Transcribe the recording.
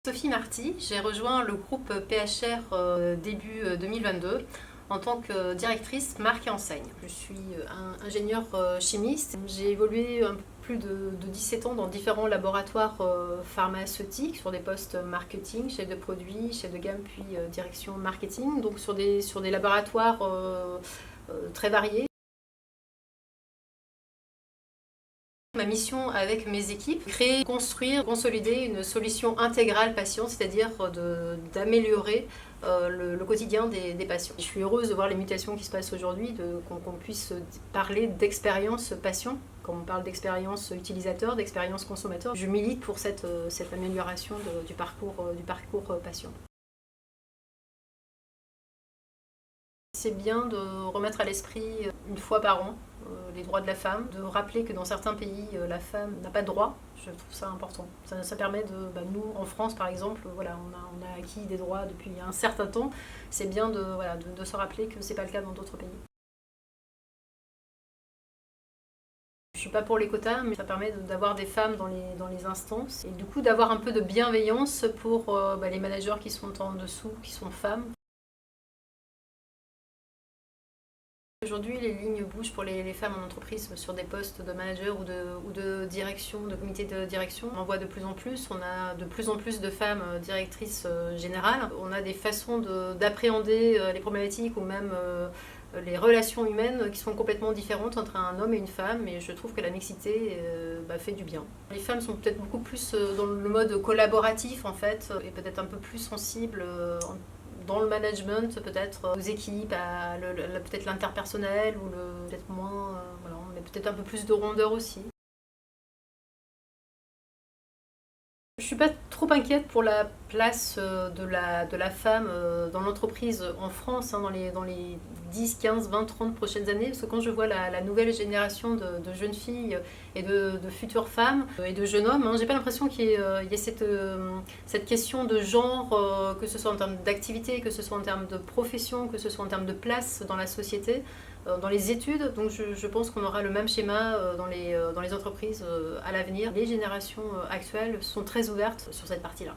Sophie Marty, j'ai rejoint le groupe PHR début 2022 en tant que directrice marque et enseigne. Je suis ingénieure chimiste. J'ai évolué un peu plus de 17 ans dans différents laboratoires pharmaceutiques sur des postes marketing, chef de produit, chef de gamme, puis direction marketing, donc sur des laboratoires très variés. Ma mission avec mes équipes, créer, construire, consolider une solution intégrale patient, c'est-à-dire d'améliorer le quotidien des patients. Je suis heureuse de voir les mutations qui se passent aujourd'hui, qu'on puisse parler d'expérience patient, comme on parle d'expérience utilisateur, d'expérience consommateur. Je milite pour cette amélioration du parcours patient. C'est bien de remettre à l'esprit une fois par an les droits de la femme, de rappeler que dans certains pays, la femme n'a pas de droits. Je trouve ça important. Ça permet nous, en France par exemple, voilà, on a acquis des droits depuis un certain temps. C'est bien de se rappeler que ce n'est pas le cas dans d'autres pays. Je ne suis pas pour les quotas, mais ça permet d'avoir des femmes dans les instances et du coup d'avoir un peu de bienveillance pour les managers qui sont en dessous, qui sont femmes. Aujourd'hui, les lignes bougent pour les femmes en entreprise sur des postes de manager ou de direction, de comité de direction. On en voit de plus en plus, on a de plus en plus de femmes directrices générales. On a des façons d'appréhender les problématiques ou même les relations humaines qui sont complètement différentes entre un homme et une femme, et je trouve que la mixité fait du bien. Les femmes sont peut-être beaucoup plus dans le mode collaboratif en fait, et peut-être un peu plus sensibles dans le management, peut-être aux équipes, peut-être l'interpersonnel ou peut-être moins, voilà, mais peut-être un peu plus de rondeur aussi. Je ne suis pas trop inquiète pour la place de la femme dans l'entreprise en France dans les 10, 15, 20, 30 prochaines années, parce que quand je vois la nouvelle génération de jeunes filles et de futures femmes et de jeunes hommes, j'ai pas l'impression qu'il y ait cette question de genre, que ce soit en termes d'activité, que ce soit en termes de profession, que ce soit en termes de place dans la société, dans les études. Donc je pense qu'on aura le même schéma dans les entreprises à l'avenir. Les générations actuelles sont très ouvertes sur cette partie-là.